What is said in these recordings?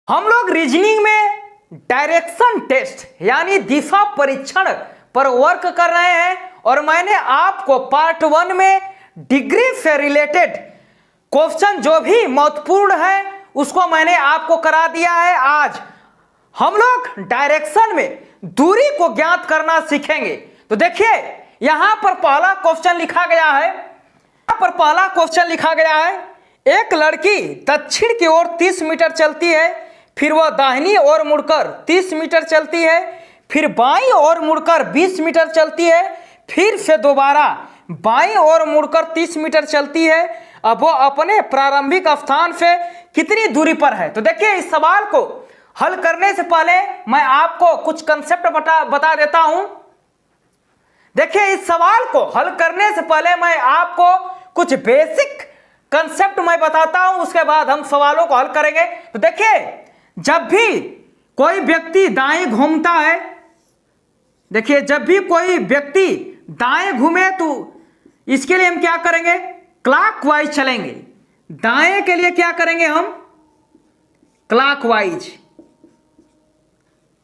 हम लोग रीजनिंग में डायरेक्शन टेस्ट यानी दिशा परीक्षण पर वर्क कर रहे हैं और मैंने आपको पार्ट 1 में डिग्री से रिलेटेड क्वेश्चन जो भी महत्वपूर्ण है उसको मैंने आपको करा दिया है। आज हम लोग डायरेक्शन में दूरी को ज्ञात करना सीखेंगे। तो देखिए यहां पर पहला क्वेश्चन लिखा गया है। एक लड़की दक्षिण की ओर 30 मीटर चलती है, फिर वह दाहिनी ओर मुड़कर 30 मीटर चलती है, फिर बाईं ओर मुड़कर 20 मीटर चलती है, फिर से दोबारा बाईं ओर मुड़कर 30 मीटर चलती है। अब वो अपने प्रारंभिक स्थान से कितनी दूरी पर है। तो देखिए इस सवाल को हल करने से पहले मैं आपको कुछ कंसेप्ट बता देता हूं। देखिए इस सवाल को हल करने से पहले मैं आपको कुछ बेसिक कंसेप्ट मैं बताता हूं, उसके बाद हम सवालों को हल करेंगे। तो देखिए जब भी कोई व्यक्ति दाएं घूमता है, देखिए जब भी कोई व्यक्ति दाएं घूमे तो इसके लिए हम क्या करेंगे, क्लॉकवाइज चलेंगे। दाएं के लिए क्या करेंगे हम,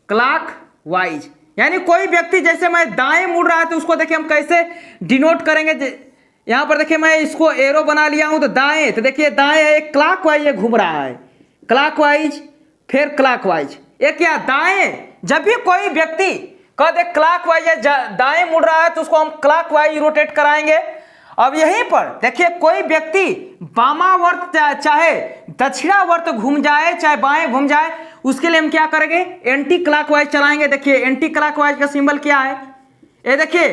क्लॉकवाइज। यानी कोई व्यक्ति जैसे मैं दाएं मुड़ रहा है तो उसको देखिए हम कैसे डिनोट करेंगे। यहां पर देखिए मैं इसको एरो बना लिया हूं। तो दाएं, तो देखिए दाएं है, एक क्लॉकवाइज ये घूम रहा है, क्लॉकवाइज फिर क्लॉकवाइज। एक क्या दाएं, जब भी कोई व्यक्ति कह दे क्लॉकवाइज दाएं मुड़ रहा है तो उसको हम क्लॉकवाइज रोटेट कराएंगे। अब यहीं पर देखिए कोई व्यक्ति वामावर्त चाहे दक्षिणावर्त घूम जाए चाहे बाएं घूम जाए, उसके लिए हम क्या करेंगे, एंटी क्लॉकवाइज चलाएंगे। देखिए एंटी क्लॉकवाइज का सिंबल क्या है, ये देखिए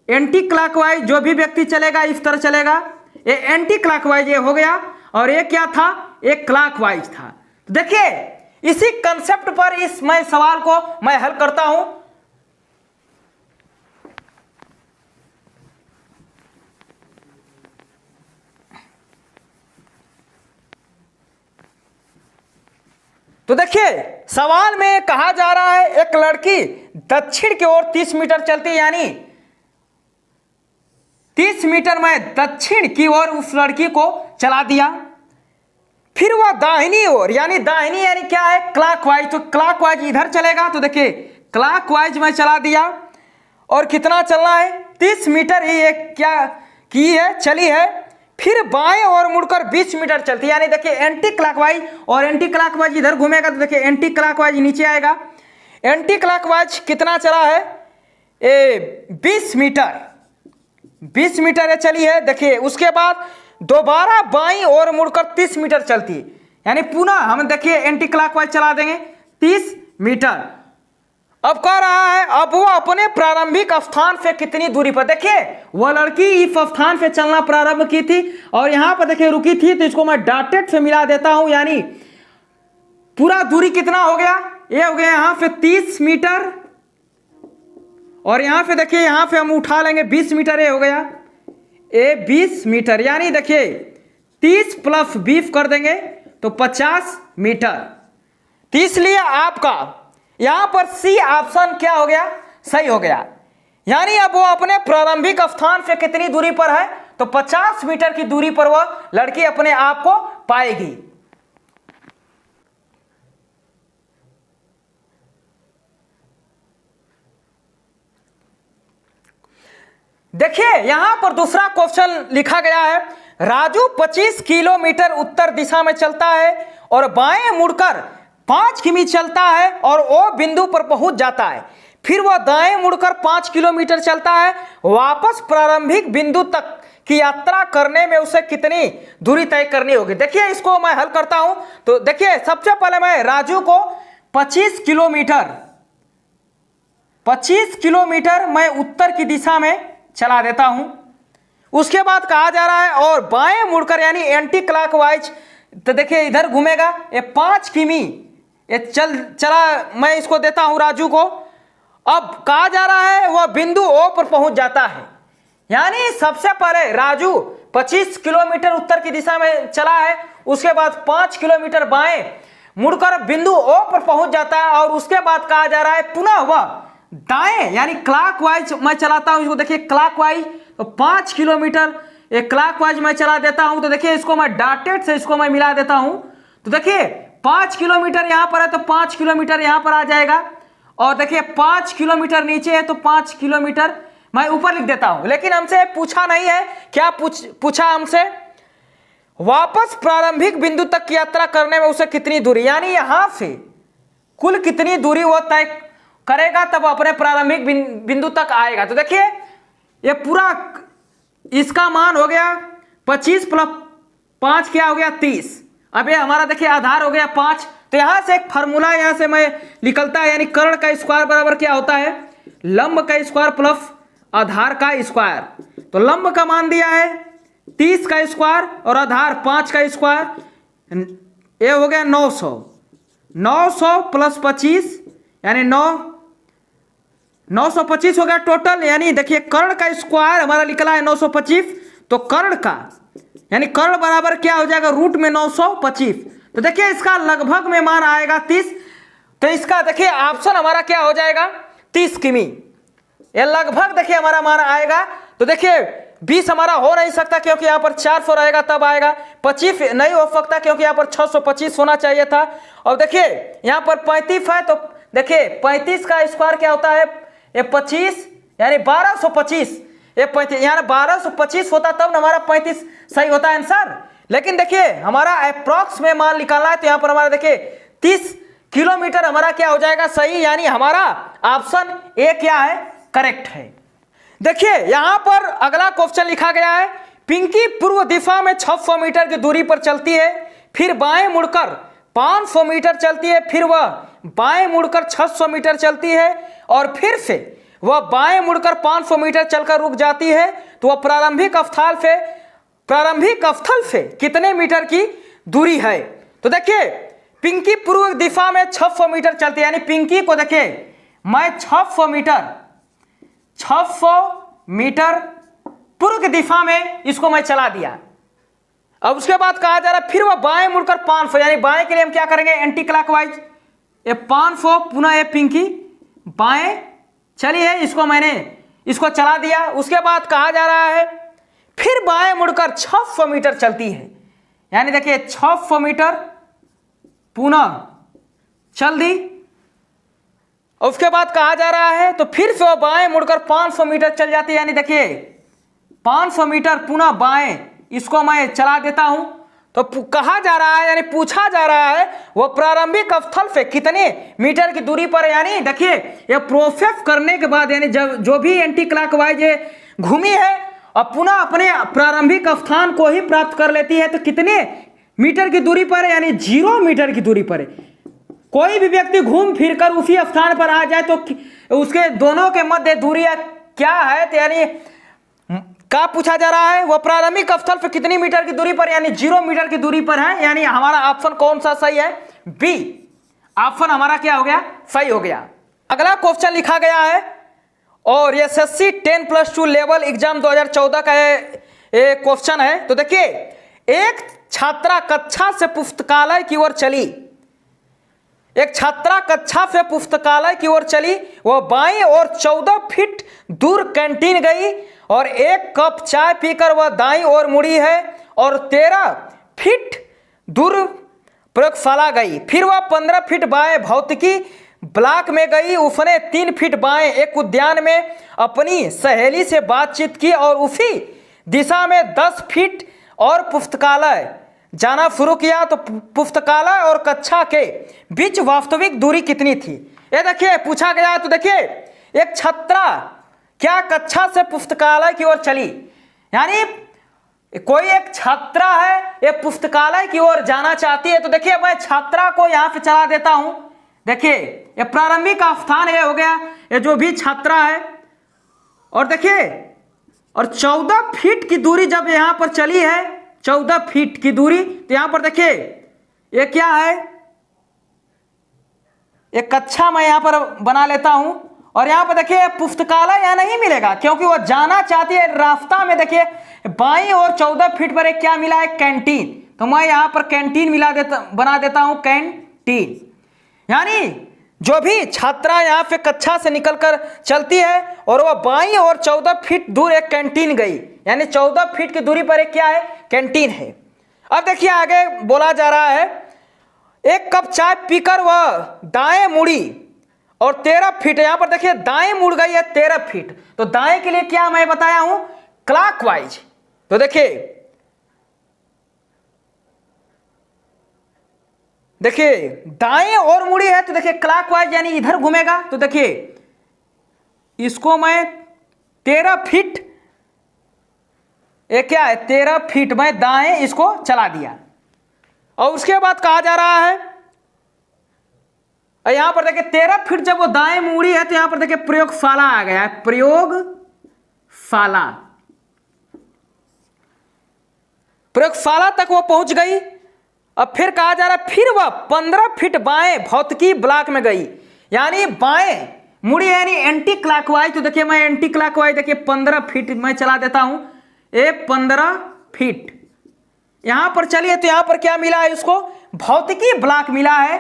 एंटी क्लॉकवाइज जो भी व्यक्ति चलेगा इस तरह चलेगा, ये एंटी क्लॉकवाइज ये हो गया, और ये क्या था, एक क्लॉकवाइज था। देखिए इसी कंसेप्ट पर इस मैं सवाल को मैं हल करता हूं। तो देखिए सवाल में कहा जा रहा है एक लड़की दक्षिण की ओर 30 मीटर चलती है, यानी 30 मीटर में दक्षिण की ओर उस लड़की को चला दिया। फिर वह दाहिनी ओर, यानी दाहिनी यानी क्या है, क्लॉकवाइज। तो क्लॉकवाइज इधर चलेगा। तो देखिए क्लॉकवाइज में चला दिया और कितना चलना है, 30 मीटर ही एक क्या की है, चली है। फिर बाएं ओर मुड़कर 20 मीटर चलती है, यानी देखिए एंटी क्लॉकवाइज, और एंटी क्लॉकवाइज इधर घूमेगा तो देखिए एंटी क्लॉकवाइज नीचे आएगा। एंटी क्लॉकवाइज कितना चला है, 20 मीटर चली है। देखिए उसके बाद दोबारा बाईं ओर मुड़कर 30 मीटर चलती है, यानी पुनः हम देखिए एंटी क्लॉकवाइज चला देंगे 30 मीटर। अब कह रहा है अब वो अपने प्रारंभिक स्थान से कितनी दूरी पर, देखिए वह लड़की इस स्थान से चलना प्रारंभ की थी और यहां पर देखिए रुकी थी, तो इसको मैं डॉटेड से मिला देता हूं, यानी पूरा दूरी कितना हो गया, ये हो गया यहां से 30 मीटर, और यहां पे देखिए यहां पे हम उठा लेंगे 20 मीटर, ये हो गया ये 20 मीटर, यानी देखिए 30 प्लस 20 कर देंगे तो 50 मीटर। तो इसलिए आपका यहां पर सी ऑप्शन क्या हो गया, सही हो गया। यानी अब वो अपने प्रारंभिक स्थान से कितनी दूरी पर है, तो 50 मीटर की दूरी पर वह लड़की अपने आप को पाएगी। देखिए यहां पर दूसरा क्वेश्चन लिखा गया है, राजू 25 किलोमीटर उत्तर दिशा में चलता है और बाएं मुड़कर 5 किमी चलता है और ओ बिंदु पर पहुंच जाता है। फिर वह दाएं मुड़कर 5 किलोमीटर चलता है। वापस प्रारंभिक बिंदु तक की यात्रा करने में उसे कितनी दूरी तय करनी होगी। देखिए इसको मैं हल करता हूं। तो देखिए सबसे पहले मैं राजू को 25 किलोमीटर मैं उत्तर की दिशा में चला देता हूं। उसके बाद कहा जा रहा है और बाएं मुड़कर यानी एंटी क्लॉकवाइज, तो देखिए इधर घूमेगा, ये 5 किमी ये चला, मैं इसको देता हूं राजू को। अब कहा जा रहा है वह बिंदु ओ पर पहुंच जाता है, यानी सबसे पहले राजू 25 किलोमीटर उत्तर की दिशा में चला है, उसके बाद 5 किलोमीटर बाएं मुड़कर बिंदु ओ पर पहुंच जाता है, और उसके बाद कहा जा रहा है पुनः वह दाएं यानी क्लॉकवाइज मैं चलाता हूं। इसको देखिए क्लॉकवाइज, तो 5 किलोमीटर एक क्लॉकवाइज मैं चला देता हूं। तो देखिए इसको मैं डॉटेड से इसको मैं मिला देता हूं। तो देखिए 5 किलोमीटर यहाँ पर है तो 5 किलोमीटर यहाँ पर आ जाएगा, और देखिए 5 किलोमीटर नीचे है तो 5 किलोमीटर मैं ऊपर लिख देता हूं। लेकिन हमसे पूछा नहीं है, क्या पूछा हमसे, वापस प्रारंभिक बिंदु तक की यात्रा करने में उसे कितनी दूरी, यानी यहां से कुल कितनी दूरी वो तय करेगा तब अपने प्रारंभिक बिंदु तक आएगा। तो देखिए ये पूरा इसका मान हो गया 25 प्लस 5 क्या हो गया 30। अब ये हमारा देखिए आधार हो गया 5, तो यहां से एक फार्मूला यहां से मैं निकलता है, यानी कर्ण का स्क्वायर बराबर क्या होता है, लंब का स्क्वायर प्लस आधार का स्क्वायर। तो लंब का मान दिया है 30 का स्क्वायर और आधार 5 का स्क्वायर, ये हो गया 900। 900 प्लस 25 यानी 925 हो गया टोटल। यानी देखिए कर्ण का स्क्वायर हमारा निकला है 925, तो कर्ण का यानी कर्ण बराबर क्या हो जाएगा रूट में 925। तो देखिए इसका लगभग में मान आएगा 30, तो इसका देखिए ऑप्शन हमारा क्या हो जाएगा 30 किमी। ये लगभग देखिए हमारा मान आएगा। तो देखिए 20 हमारा हो नहीं सकता क्योंकि यहाँ पर 400 रहेगा तब आएगा, 25 नहीं हो सकता क्योंकि यहाँ पर 625 होना चाहिए था। और देखिए यहाँ पर 35 है, तो देखिए 35 का स्क्वायर क्या होता है, ये 25 यानी 1225, ये 35 यहाँ 1225 होता तब ना हमारा 35 सही होता है आंसर। लेकिन देखिए हमारा अप्रॉक्स में मान निकालना है, तो यहाँ पर हमारा देखिए 30 किलोमीटर हमारा क्या हो जाएगा सही, यानी हमारा ऑप्शन ए क्या है करेक्ट है। देखिए यहां पर अगला क्वेश्चन लिखा गया है, पिंकी पूर्व दिशा में 600 मीटर की दूरी पर चलती है, फिर बाएं मुड़कर 500 मीटर चलती है, फिर वह बाएं मुड़कर 600 मीटर चलती है और फिर से वह बाएं मुड़कर 500 मीटर चलकर रुक जाती है। तो वह प्रारंभिक स्थल से कितने मीटर की दूरी है। तो देखिए पिंकी पूर्व दिशा में 600 मीटर चलती है, यानी पिंकी को देखिए मैं 600 मीटर पूर्व की दिशा में इसको मैं चला दिया। अब उसके बाद कहा जा रहा है फिर वह बाएं मुड़कर 500, यानी बाएं के लिए हम क्या करेंगे एंटी क्लॉकवाइज, ये 500 पुनः ये पिंकी बाएं चली है, इसको मैंने इसको चला दिया। उसके बाद कहा जा रहा है फिर बाएं मुड़कर 600 मीटर चलती है, यानी देखिए 600 मीटर पुनः चल दी। उसके बाद कहा जा रहा है तो फिर से बाएं मुड़कर 500 मीटर चल जाती है, यानी देखिए 500 मीटर पुनः बाएं इसको मैं चला देता हूं। तो कहा जा रहा है यानी पूछा जा रहा है वह प्रारंभिक स्थल से कितने मीटर की दूरी पर है। यानी देखिए यह प्रोसेस करने के बाद यानी जब जो भी एंटी क्लॉकवाइज घूमी है और पुनः अपने प्रारंभिक स्थान को ही प्राप्त कर लेती है, तो कितने मीटर की दूरी पर है, यानी 0 मीटर की दूरी पर है। कोई भी व्यक्ति घूम फिरकर उसी स्थान पर आ जाए तो उसके दोनों के मध्य दूरी क्या है, तो यानी क्या पूछा जा रहा है वह प्रारंभिक स्थल पर कितनी मीटर की दूरी पर, यानी 0 मीटर की दूरी पर है। यानी हमारा ऑप्शन कौन सा सही है, बी ऑप्शन हमारा क्या हो गया सही हो गया। अगला क्वेश्चन लिखा गया है और ये एसएससी 10+2 लेवल एग्जाम 2014 का ये क्वेश्चन है। तो देखिए एक छात्रा कक्षा से पुस्तकालय की ओर चली, एक छात्रा कक्षा से पुस्तकालय की ओर चली, वह बाईं ओर 14 फीट दूर कैंटीन गई और एक कप चाय पीकर वह दाईं ओर मुड़ी है और 13 फीट दूर प्रयोगशाला गई। फिर वह 15 फीट बाएं भौतिकी ब्लॉक में गई। उसने 3 फीट बाएं एक उद्यान में अपनी सहेली से बातचीत की और उसी दिशा में 10 फीट और पुस्तकालय जाना शुरू किया। तो पुस्तकालय और कक्षा के बीच वास्तविक दूरी कितनी थी, ये देखिए पूछा गया है। तो देखिए एक छात्रा क्या कक्षा से पुस्तकालय की ओर चली, यानी कोई एक छात्रा है ये पुस्तकालय की ओर जाना चाहती है। तो देखिए मैं छात्रा को यहां पे चला देता हूं। देखिए ये प्रारंभिक स्थान ये हो गया, ये जो भी छात्रा है, और देखिए और 14 फीट की दूरी जब यहां पर चली है, 14 फीट की दूरी, तो यहां पर देखिए ये क्या है, एक कक्षा मैं यहां पर बना लेता हूं और यहां पर देखिए पुस्तकालय यहां नहीं मिलेगा क्योंकि वो जाना चाहती है। रास्ता में देखिए बाईं और 14 फीट पर एक क्या मिला है कैंटीन, तो मैं यहां पर कैंटीन बना देता हूं कैंटीन। यानी जो भी छात्रा यहाँ पे कक्षा से निकलकर चलती है और वह बाईं और 14 फीट दूर एक कैंटीन गई, यानी 14 फीट की दूरी पर एक क्या है कैंटीन है। अब देखिए आगे बोला जा रहा है 1 कप चाय पीकर वह दाएं मुड़ी और 13 फीट, यहां पर देखिए दाएं मुड़ गई है 13 फीट। तो दाएं के लिए क्या मैं बताया हूं, क्लॉकवाइज। तो देखिए दाएं और मुड़ी है तो देखिए क्लॉकवाइज यानी इधर घूमेगा। तो देखिए इसको मैं 13 फीट, ये क्या है 13 फीट में दाएं इसको चला दिया। और उसके बाद कहा जा रहा है, यहां पर देखिए 13 फीट जब वो दाएं मुड़ी है तो यहां पर देखिए प्रयोगशाला आ गया है, प्रयोगशाला तक वो पहुंच गई। अब फिर कहा जा रहा है फिर वह 15 फीट बाएं भौतिकी ब्लॉक में गई, यानी बाएं मुड़ी यानी एंटी क्लॉकवाइज। तो देखिए मैं एंटी क्लॉकवाइज देखिए 15 फीट मैं चला देता हूं, ये 15 फीट यहां पर चलिए। तो यहां पर क्या मिला है इसको, भौतिकी ब्लॉक मिला है,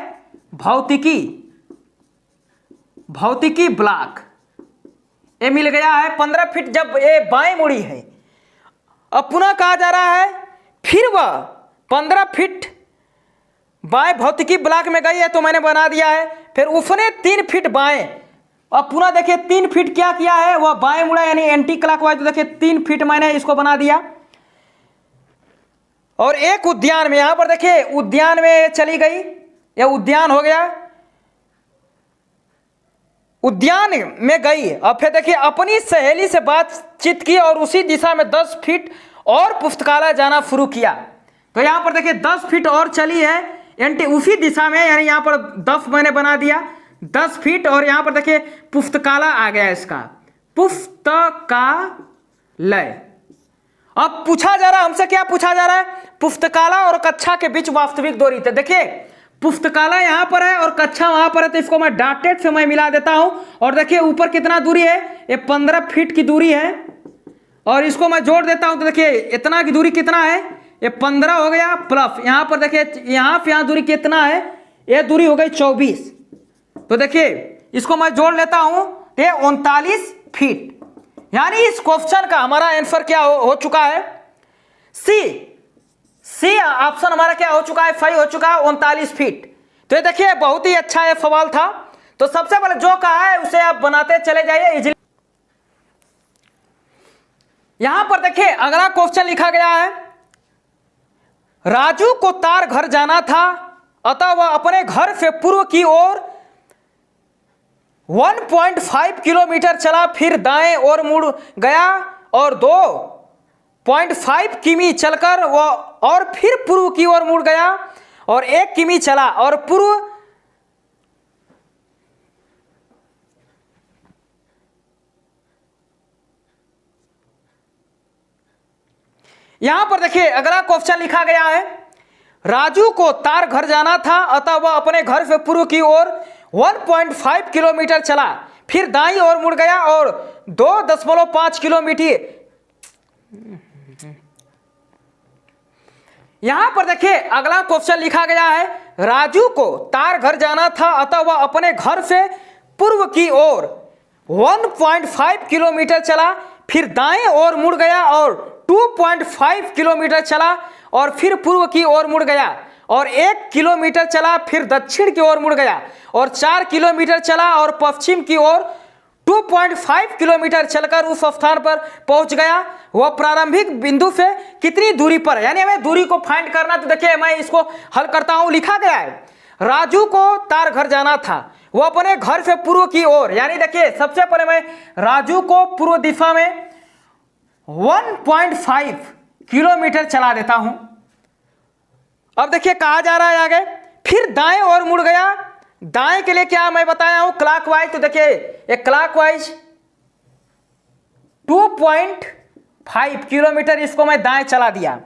भौतिकी ब्लॉक ये मिल गया है 15 फीट जब ये बाएं मुड़ी है। अब पुनः कहा जा रहा है फिर वह 15 फीट बाएं भौतिकी ब्लॉक में गई है, तो मैंने बना दिया है। फिर उसने 3 फीट बाएं, अब पुनः देखिए 3 फीट क्या किया है, वह बाएं मुड़ा यानी एंटी क्लॉकवाइज। तो देखिए 3 फीट मैंने इसको बना दिया। और एक उद्यान में, यहां पर देखिए उद्यान में चली गई, यह उद्यान हो गया, उद्यान में गई। अब फिर देखिए अपनी सहेली से बातचीत की और उसी दिशा में 10 फीट और पुस्तकालय जाना शुरू किया। तो यहां पर देखिए 10 फीट और चली है एंटी उसी दिशा में, यानी यहां पर 10 मैंने बना दिया 10 फीट। और यहां पर देखिए पुस्तकालय आ गया इसका, पुस्तकालय। अब पूछा जा रहा है हमसे, क्या पूछा जा रहा है, पुस्तकालय और कक्षा के बीच वास्तविक दूरी। तो देखिए पुस्तकालय यहां पर है और कक्षा वहां पर है, तो इसको मैं डॉटेड से मैं मिला देता हूं। और देखिए ऊपर कितना दूरी है, ये 15 फीट की दूरी है। और इसको मैं जोड़ देता हूं तो देखिए इतना की दूरी कितना है, ये 15 हो गया, प्लस यहां पर देखिए यहां से यहां दूरी कितना है, ये दूरी हो गई 24। तो देखिए इसको मैं जोड़ लेता हूं, ये 39 फीट। यानी इस क्वेश्चन का हमारा आंसर क्या हो चुका है, सी ऑप्शन हमारा क्या हो चुका है, सही हो चुका है 39 फीट। तो ये देखिए बहुत ही अच्छा ये सवाल था। तो सबसे पहले जो कहा है उसे आप बनाते चले जाइए इजीली। यहां पर देखिए अगला क्वेश्चन लिखा गया है, राजू को तार घर जाना था, अतः वह अपने घर से पूर्व की ओर 1.5 किलोमीटर चला, फिर दाएं ओर मुड़ गया और 2.5 किमी चलकर वह और फिर पूर्व की ओर मुड़ गया और 1 किमी चला और पूर्व यहां पर देखिए अगला क्वेश्चन लिखा गया है, राजू को तार घर जाना था, अतः वह अपने घर से पूर्व की ओर 1.5 किलोमीटर चला, फिर दाईं ओर मुड़ गया और 2.5 किलोमीटर। यहां पर देखिए अगला क्वेश्चन लिखा गया है, राजू को तार घर जाना था, अतः वह अपने घर से पूर्व की ओर 1.5 किलोमीटर चला, फिर दाएं ओर मुड़ गया और 2.5 किलोमीटर चला और फिर पूर्व की ओर मुड़ गया और 1 किलोमीटर चला, फिर दक्षिण की ओर मुड़ गया और 4 किलोमीटर चला और पश्चिम की ओर 2.5 किलोमीटर चलकर उस स्थान पर पहुंच गया। वह प्रारंभिक बिंदु से कितनी दूरी पर है, यानी हमें दूरी को फाइंड करना। तो देखिए मैं इसको हल करता हूं। लिखा गया है, राजू को तार घर जाना था, वह अपने घर से पूर्व की ओर, यानी देखिए सबसे पहले मैं राजू को पूर्व दिशा में 1.5 किलोमीटर चला देता हूं। अब देखिए कहा जा रहा है आगे, फिर दाएं ओर मुड़ गया। दाएं के लिए क्या मैं बताया हूं, क्लॉकवाइज। तो देखिए एक क्लॉकवाइज 2.5 किलोमीटर इसको मैं दाएं चला दिया।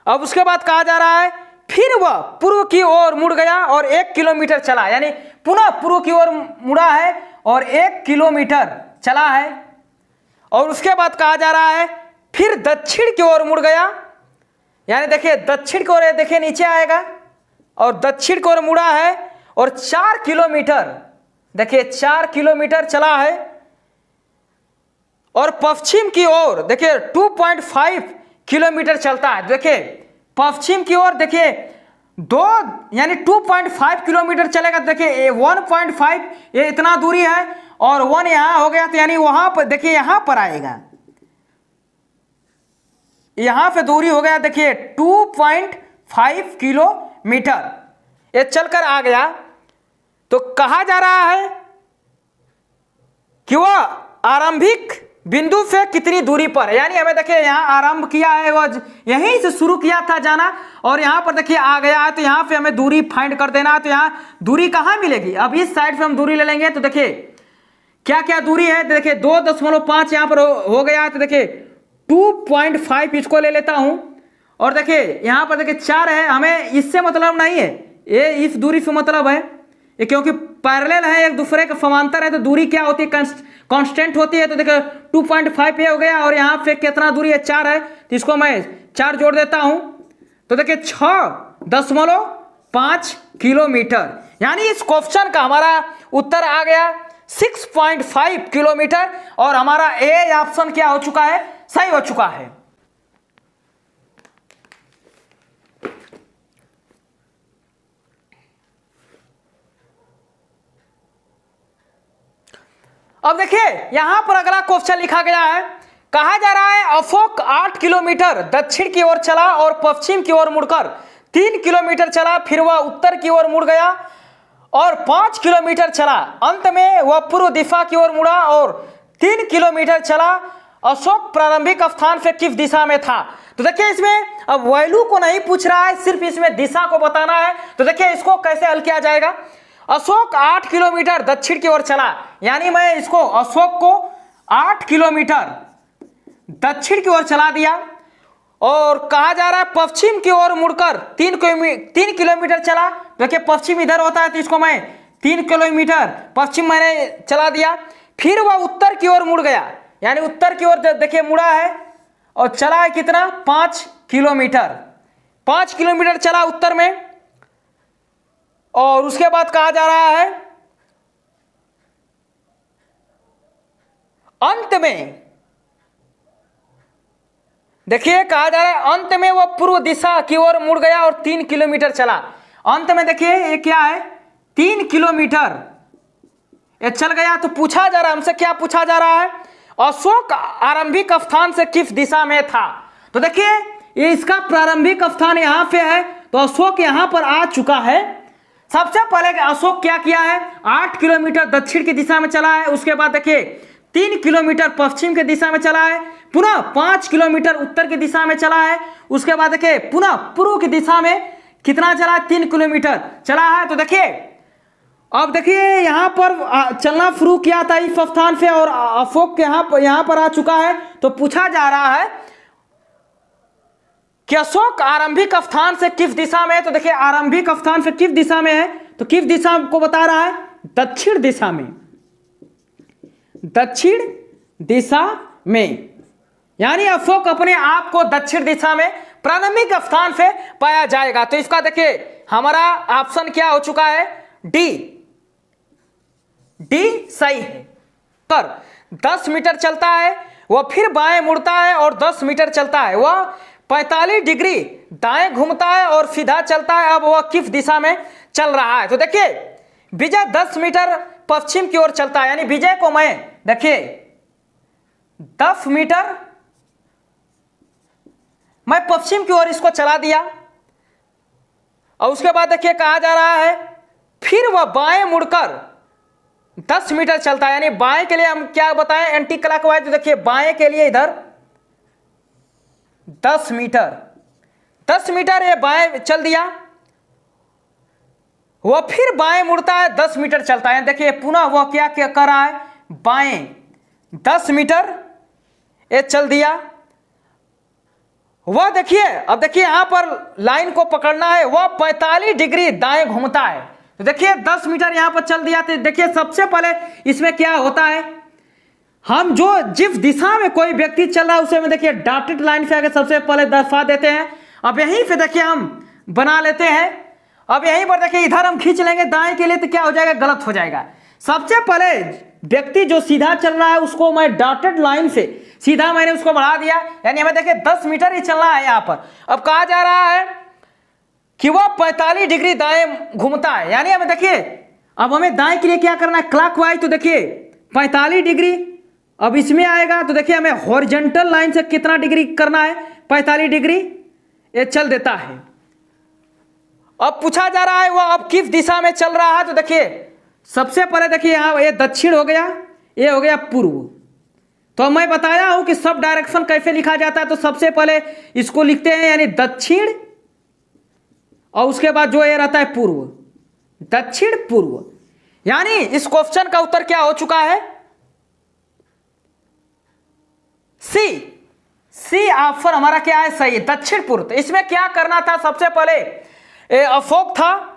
अब उसके बाद कहा जा रहा है, फिर वह पूर्व की ओर मुड़ गया और 1 किलोमीटर चला, यानी पुनः पूर्व की ओर मुड़ा है और 1 किलोमीटर चला है। और उसके बाद कहा जा रहा है, फिर दक्षिण की ओर मुड़ गया, यानी देखिए दक्षिण की ओर, देखिए नीचे आएगा और दक्षिण की ओर मुड़ा है और 4 किलोमीटर, देखिए 4 किलोमीटर चला है। और पश्चिम की ओर देखिए 2.5 किलोमीटर चलता है। देखिए पश्चिम की ओर देखिए दो यानी 2.5 किलोमीटर चलेगा। देखिए 1.5 ये इतना दूरी है और 1 यहाँ हो गया, तो यानी वहां पर देखिए यहाँ पर आएगा, यहां पे दूरी हो गया देखिए 2.5 किलोमीटर ये चलकर आ गया। तो कहा जा रहा है कि वह आरंभिक बिंदु से कितनी दूरी पर, यानी हमें देखिए यहाँ आरंभ किया है, वह यहीं से शुरू किया था जाना और यहाँ पर देखिए आ गया है, तो यहाँ पे हमें दूरी फाइंड कर देना है। तो यहाँ दूरी कहाँ मिलेगी, अब इस साइड पे हम दूरी ले लेंगे। तो देखिए क्या क्या दूरी है, तो देखिए 2.5 यहाँ पर हो गया है, तो देखिए 2.5 इसको ले लेता हूं और देखिए यहां पर देखिए 4 है, हमें इससे मतलब नहीं है, ये इस दूरी से मतलब है, ये क्योंकि पैरेलल है एक दूसरे के समांतर है, तो दूरी क्या होती है, कांस्टेंट होती है। तो देखिए 2.5 ये हो गया और यहाँ पे कितना दूरी है, 4 है, तो इसको मैं 4 जोड़ देता हूं, तो देखिए 6.5 किलोमीटर, यानी इस क्वेश्चन का हमारा उत्तर आ गया 6.5 किलोमीटर और हमारा ए ऑप्शन क्या हो चुका है, सही हो चुका है। अब देखिए यहां पर अगला क्वेश्चन लिखा गया है, कहा जा रहा है अशोक 8 किलोमीटर दक्षिण की ओर चला और पश्चिम की ओर मुड़कर 3 किलोमीटर चला, फिर वह उत्तर की ओर मुड़ गया और 5 किलोमीटर चला, अंत में वह पूर्व दिशा की ओर मुड़ा और 3 किलोमीटर चला। अशोक प्रारंभिक स्थान से किस दिशा में था। तो देखिए इसमें अब वैल्यू को नहीं पूछ रहा है, सिर्फ इसमें दिशा को बताना है। तो देखिए इसको कैसे हल किया जाएगा, अशोक 8 किलोमीटर दक्षिण की ओर चला, यानी मैं इसको अशोक को 8 किलोमीटर दक्षिण की ओर चला दिया और कहा जा रहा है पश्चिम की ओर मुड़कर 3 किलोमीटर चला। देखिए पश्चिम इधर होता है, तो इसको मैं 3 किलोमीटर पश्चिम मैंने चला दिया, फिर वह उत्तर की ओर मुड़ गया, यानी उत्तर की ओर देखिए मुड़ा है और चला है कितना, 5 किलोमीटर, 5 किलोमीटर चला उत्तर में। और उसके बाद कहा जा रहा है अंत में, देखिए कहा जा रहा है अंत में वह पूर्व दिशा की ओर मुड़ गया और 3 किलोमीटर चला। अंत में देखिए ये क्या है, 3 किलोमीटर ये चल गया। तो पूछा जा रहा है हमसे, क्या पूछा जा रहा है, अशोक आरंभिक स्थान से किस दिशा में था। तो देखिए ये इसका प्रारंभिक स्थान यहां पे है, तो अशोक यहां पर आ चुका है। सबसे पहले अशोक क्या किया है, 8 किलोमीटर दक्षिण की दिशा में चला है, उसके बाद देखिए 3 किलोमीटर पश्चिम की दिशा में चला है, पुनः 5 किलोमीटर उत्तर की दिशा में चला है, उसके बाद देखिए पुनः पूर्व की दिशा में कितना चला है, 3 किलोमीटर चला है। तो देखिए अब देखिए यहां पर चलना शुरू किया था इस स्थान से और अशोक यहां पर आ चुका है। तो पूछा जा रहा है कि अशोक आरंभिक स्थान से किस दिशा में है। तो देखिए आरंभिक स्थान से किस दिशा में है, तो किस दिशा को बता रहा है, दक्षिण दिशा में, दक्षिण दिशा में, यानी अशोक अपने आप को दक्षिण दिशा में प्रारंभिक स्थान से पाया जाएगा। तो इसका देखिए हमारा ऑप्शन क्या हो चुका है, डी सही है। पर 10 मीटर चलता है वह फिर बाएं मुड़ता है और 10 मीटर चलता है, वह 45 डिग्री दाएं घूमता है और सीधा चलता है। अब वह किस दिशा में चल रहा है। तो देखिए विजय 10 मीटर पश्चिम की ओर चलता है, यानी विजय को मैं देखिए 10 मीटर मैं पश्चिम की ओर इसको चला दिया और उसके बाद देखिए कहा जा रहा है फिर वह बाएं मुड़कर 10 मीटर चलता है, यानी बाएं के लिए हम क्या बताएं, एंटी क्लॉकवाइज। तो देखिए बाएं के लिए इधर 10 मीटर ये बाएं चल दिया, वह फिर बाएं मुड़ता है, 10 मीटर चलता है। देखिए पुनः वह क्या क्या कर रहा है, बाएं 10 मीटर ये चल दिया। वह देखिए अब देखिए यहां पर लाइन को पकड़ना है, वह 45 डिग्री दाएं घूमता है। तो देखिए 10 मीटर यहां पर चल दिया। तो देखिए सबसे पहले इसमें क्या होता है, हम जो जिस दिशा में कोई व्यक्ति चल रहा है उसे में देखिए डॉटेड लाइन से आगे सबसे पहले दर्शा देते हैं। अब यहीं पे देखिए हम बना लेते हैं, अब यहीं पर देखिए इधर हम खींच लेंगे दाएं के लिए, तो क्या हो जाएगा, गलत हो जाएगा। सबसे पहले व्यक्ति जो सीधा चल रहा है उसको मैं डॉटेड लाइन से सीधा मैंने उसको बढ़ा दिया, यानी हमें देखिए 10 मीटर ही चलना है यहां पर। अब कहा जा रहा है कि वह 45 डिग्री दाएं घूमता है। यानी हमें देखिए अब हमें दाएं के लिए क्या करना है, क्लॉकवाइज। तो देखिए 45 डिग्री, अब इसमें आएगा तो देखिए हमें हॉरिजॉन्टल लाइन से कितना डिग्री करना है, 45 डिग्री ये चल देता है। अब पूछा जा रहा है वह अब किस दिशा में चल रहा है। तो देखिए सबसे पहले देखिए यहाँ ये दक्षिण हो गया, ये हो गया पूर्व। तो मैं बताया हूं कि सब डायरेक्शन कैसे लिखा जाता है। तो सबसे पहले इसको लिखते हैं यानी दक्षिण, और उसके बाद जो ये रहता है पूर्व, दक्षिण पूर्व। यानी इस क्वेश्चन का उत्तर क्या हो चुका है, सी ऑप्शन हमारा क्या है, सही है, दक्षिण पूर्व। तो इसमें क्या करना था, सबसे पहले अशोक था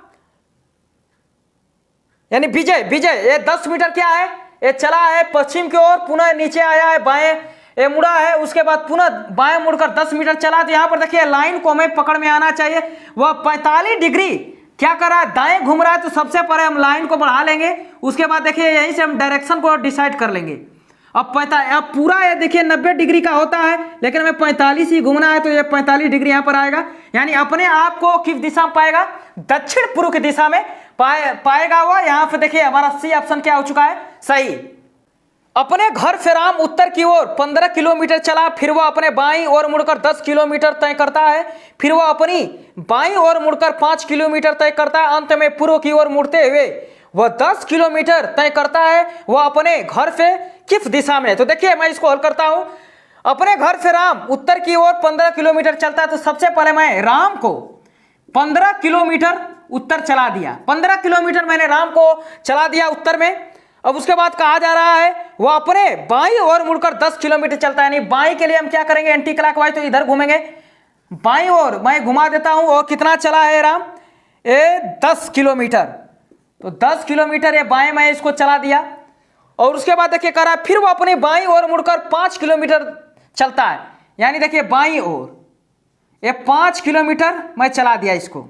यानी विजय ये 10 मीटर क्या है, ये चला है पश्चिम की ओर, पुनः नीचे आया है, बाएं ये मुड़ा है, उसके बाद पुनः बाएं मुड़कर 10 मीटर चला। तो यहां पर देखिए लाइन को हमें पकड़ में आना चाहिए। वह 45 डिग्री क्या कर रहा है, दाएं घूम रहा है। तो सबसे पहले हम लाइन को बढ़ा लेंगे, उसके बाद देखिए यहीं से हम डायरेक्शन को डिसाइड कर लेंगे। अब पूरा ये देखिए 90 डिग्री का होता है, लेकिन हमें 45 ही घूमना है। तो ये 45 डिग्री यहाँ पर आएगा, यानी अपने आप को किस दिशा में पाएगा, दक्षिण पूर्व की दिशा में पाएगा वो। यहाँ पे देखिए हमारा सी ऑप्शन क्या हो चुका है, सही। अपने घर से राम उत्तर की ओर 15 किलोमीटर चला, फिर वह अपने बाईं ओर मुड़कर 10 किलोमीटर तय करता है, फिर वह अपनी बाईं ओर मुड़कर 5 किलोमीटर तय करता है, अंत में पूर्व की ओर मुड़ते हुए वह 10 किलोमीटर तय करता है। वह अपने घर से किस दिशा में। तो देखिए मैं इसको हल करता हूं। अपने घर से राम उत्तर की ओर 15 किलोमीटर चलता है। तो सबसे पहले मैं राम को 15 किलोमीटर उत्तर चला दिया, 15 किलोमीटर मैंने राम को चला दिया उत्तर में। अब उसके बाद कहा जा रहा है वह अपने बाईं ओर मुड़कर 10 किलोमीटर चलता है। यानी बाईं के लिए हम क्या करेंगे, एंटी क्लॉकवाइज, तो इधर घूमेंगे बाईं ओर। मैं घुमा देता हूं। और कितना चला है राम, ये 10 किलोमीटर। तो 10 किलोमीटर ये बाएं मैं इसको चला दिया। और उसके बाद देखिए कह रहा है फिर वो अपनी बाईं ओर मुड़कर 5 किलोमीटर चलता है। यानी देखिए बाईं ओर ये 5 किलोमीटर मैं चला दिया इसको।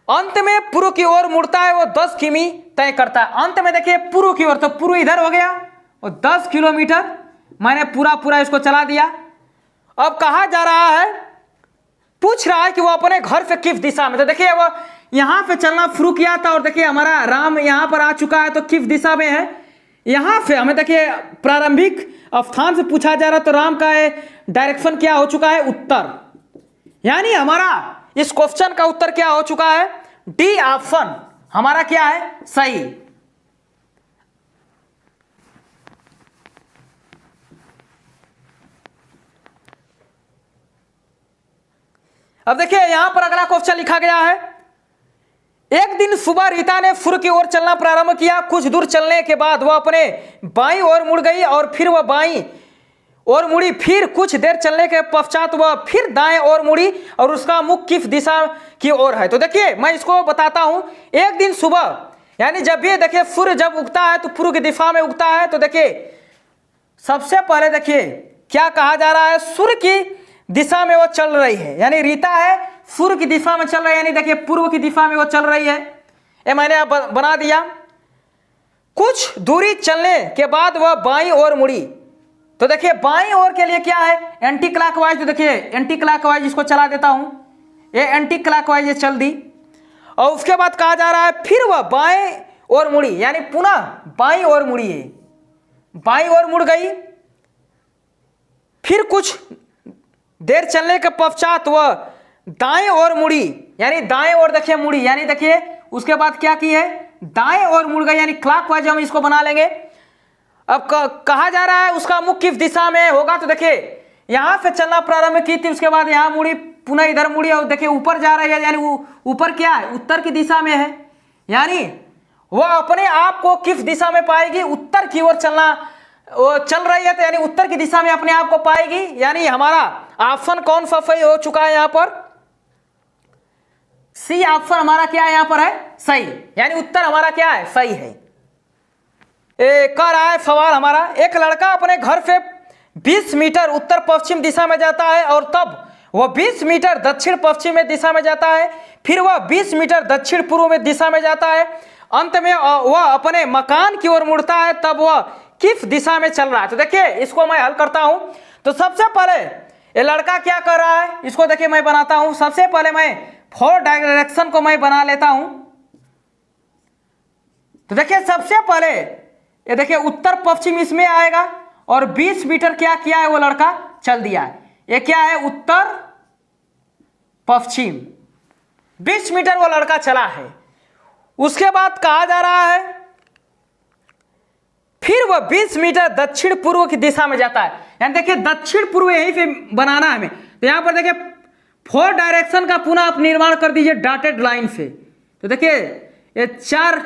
अंत में पूर्व की ओर मुड़ता है, वो 10 किमी तय करता है। अंत में देखिए पूर्व की ओर, तो पूर्व इधर हो गया, और 10 किलोमीटर मैंने पूरा इसको चला दिया। अब कहा जा रहा है, पूछ रहा है कि वो अपने घर से किस दिशा में। तो देखिए वो यहां पे चलना शुरू किया था, और देखिए हमारा राम यहां पर आ चुका है। तो किस दिशा में है, यहां से हमें देखिए प्रारंभिक स्थान से पूछा जा रहा है। तो राम का डायरेक्शन क्या हो चुका है, उत्तर। यानी हमारा इस क्वेश्चन का उत्तर क्या हो चुका है, डी ऑप्शन हमारा क्या है, सही। अब देखिए यहां पर अगला क्वेश्चन लिखा गया है। एक दिन सुबह रीता ने पूर्व की ओर चलना प्रारंभ किया। कुछ दूर चलने के बाद वह अपने बाईं ओर मुड़ गई, और फिर वह बाईं और मुड़ी। फिर कुछ देर चलने के पश्चात वह फिर दाएं ओर मुड़ी, और उसका मुख किस दिशा की ओर है। तो देखिए मैं इसको बताता हूं। एक दिन सुबह यानी जब भी देखिए सूर्य जब उगता है तो पूर्व की दिशा में उगता है। तो देखिए सबसे पहले देखिए क्या कहा जा रहा है, सूर्य की दिशा में वो चल रही है। यानी रीता है सूर्य की दिशा में चल रही है, यानी देखिए पूर्व की दिशा में वो चल रही है। ये मैंने बना दिया। कुछ दूरी चलने के बाद वह बाईं ओर मुड़ी। तो देखिए बाईं ओर के लिए क्या है, एंटी क्लॉकवाइज। तो देखिए एंटी क्लॉकवाइज इसको चला देता हूं, ये एंटी क्लॉकवाइज ये चल दी। और उसके बाद कहा जा रहा है फिर वह बाएं ओर मुड़ी, यानी पुनः बाईं ओर मुड़ी है, बाईं ओर मुड़ गई। फिर कुछ देर चलने के पश्चात वह दाएं ओर मुड़ी, यानी दाएं ओर देखिए मुड़ी, यानी देखिए उसके बाद क्या की है, दाएं ओर मुड़ गई, यानी क्लॉकवाइज हम इसको बना लेंगे। अब कहा जा रहा है उसका मुख किस दिशा में होगा। तो देखिए यहां से चलना प्रारंभ की थी, उसके बाद यहां मुड़ी, पुनः इधर मुड़ी, और देखिए ऊपर जा रही है, यानी वो ऊपर क्या है, उत्तर की दिशा में है। यानी वह अपने आप को किस दिशा में पाएगी, उत्तर की ओर चलना वो चल रही है। तो यानी उत्तर की दिशा में अपने आप को पाएगी। यानी हमारा ऑप्शन कौन सा सही हो चुका है, यहां पर सी ऑप्शन हमारा क्या है, यहां पर है सही। यानी उत्तर हमारा क्या है, सही है। कह रहा है सवाल हमारा, एक लड़का अपने घर से 20 मीटर उत्तर पश्चिम दिशा में जाता है, और तब वह 20 मीटर दक्षिण पश्चिम में दिशा में जाता है। फिर वह 20 मीटर दक्षिण पूर्व में दिशा में जाता है। अंत में वह अपने मकान की ओर मुड़ता है, तब वह किस दिशा में चल रहा है। तो देखिए इसको मैं हल करता हूं। तो सबसे पहले ये लड़का क्या कर रहा है, इसको देखिए मैं बनाता हूं। सबसे पहले मैं 4 डायरेक्शन को मैं बना लेता हूं। तो देखिए सबसे पहले ये देखिए उत्तर पश्चिम इसमें आएगा और 20 मीटर क्या किया है वो लड़का चल दिया है। ये क्या है, उत्तर पश्चिम 20 मीटर वो लड़का चला है। उसके बाद कहा जा रहा है फिर वह 20 मीटर दक्षिण पूर्व की दिशा में जाता है। यानी देखिए दक्षिण पूर्व यहीं पे बनाना है हमें। तो यहां पर देखिए 4 डायरेक्शन का पुनः आप निर्माण कर दीजिए डॉटेड लाइन से। तो देखिए ये 4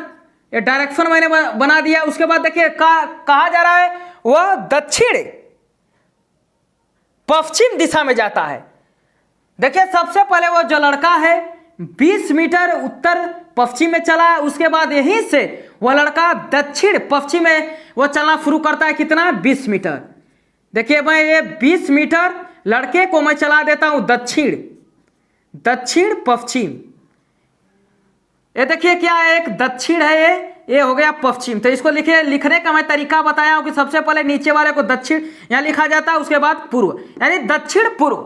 डायरेक्शन मैंने बना दिया। उसके बाद देखिए कहा जा रहा है वह दक्षिण पश्चिम दिशा में जाता है। देखिए सबसे पहले वो जो लड़का है 20 मीटर उत्तर पश्चिम में चला, उसके बाद यहीं से वह लड़का दक्षिण पश्चिम में वो चलना शुरू करता है। कितना, 20 मीटर। देखिए मैं ये 20 मीटर लड़के को मैं चला देता हूं दक्षिण पश्चिम। ये देखिए क्या है, एक दक्षिण है, ये हो गया पश्चिम। तो इसको लिखने का मैं तरीका बताया हूं कि सबसे पहले नीचे वाले को दक्षिण यहां लिखा जाता है, उसके बाद पूर्व, यानी दक्षिण पूर्व।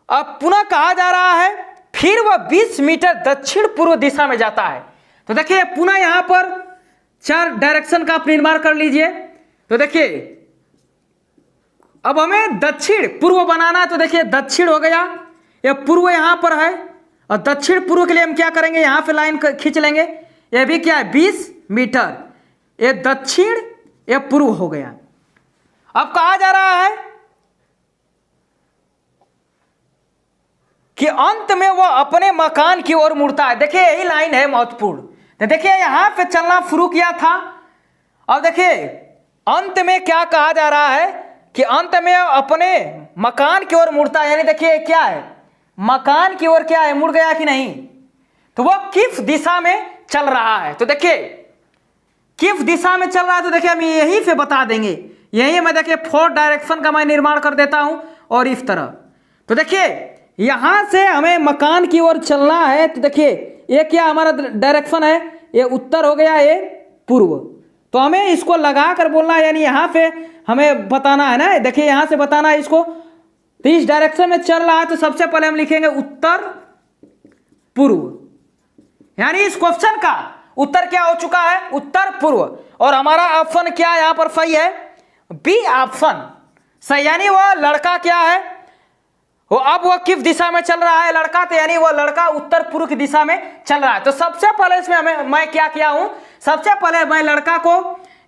अब पुनः कहा जा रहा है फिर वह 20 मीटर दक्षिण पूर्व दिशा में जाता है। तो देखिए पुनः यहां पर 4 डायरेक्शन का आप निर्माण कर लीजिए। तो देखिए अब हमें दक्षिण पूर्व बनाना। तो देखिए दक्षिण हो गया, यह पूर्व यहां पर है और दक्षिण पूर्व के लिए हम क्या करेंगे, यहां पे लाइन खींच लेंगे। यह भी क्या है, 20 मीटर। ये दक्षिण यह पूर्व हो गया। अब कहा जा रहा है कि अंत में वह अपने मकान की ओर मुड़ता है। देखिए यही लाइन है महत्वपूर्ण। तो देखिए यहां पे चलना शुरू किया था। अब देखिए अंत में क्या कहा जा रहा है कि अंत में अपने मकान की ओर मुड़ता है। यानी देखिए क्या है, मकान की ओर क्या है, मुड़ गया कि नहीं। तो वह किस दिशा में चल रहा है। तो देखिए किस दिशा में चल रहा है, तो देखिए हम यहीं से बता देंगे। यही मैं देखिए 4 डायरेक्शन का मैं निर्माण कर देता हूं और इस तरह। तो देखिए यहां से हमें मकान की ओर चलना है। तो देखिए ये क्या हमारा डायरेक्शन है, ये उत्तर हो गया, ये पूर्व। तो हमें इसको लगा कर बोलना है, यानी यहां पे हमें बताना है ना। देखिए यहां से बताना है इसको। तो इस डायरेक्शन में चल रहा है, तो सबसे पहले हम लिखेंगे उत्तर पूर्व। यानी इस क्वेश्चन का उत्तर क्या हो चुका है, उत्तर पूर्व। और हमारा ऑप्शन क्या यहां पर सही है, बी ऑप्शन सही। यानी वह लड़का क्या है, वो अब वह किस दिशा में चल रहा है लड़का, तो यानी वह लड़का उत्तर पूर्व की दिशा में चल रहा है। तो सबसे पहले इसमें मैं क्या किया हूं, सबसे पहले मैं लड़का को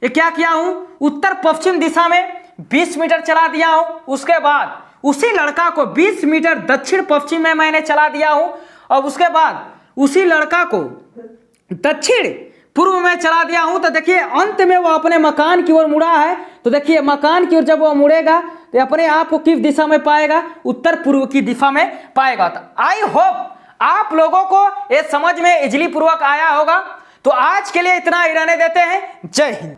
क्या किया हूं, उत्तर पश्चिम दिशा में 20 मीटर चला दिया हूं। उसके बाद उसी लड़का को 20 मीटर दक्षिण पश्चिम में मैंने चला दिया हूं और उसके बाद उसी लड़का को दक्षिण पूर्व में चला दिया हूं। तो देखिए अंत में वो अपने मकान की ओर मुड़ा है। तो देखिए मकान की ओर जब वो मुड़ेगा तो अपने आप को किस दिशा में पाएगा, उत्तर पूर्व की दिशा में पाएगा। तो आई होप आप लोगों को ये समझ में इजली पूर्वक आया होगा। तो आज के लिए इतना ही रहने देते हैं। जय हिंद।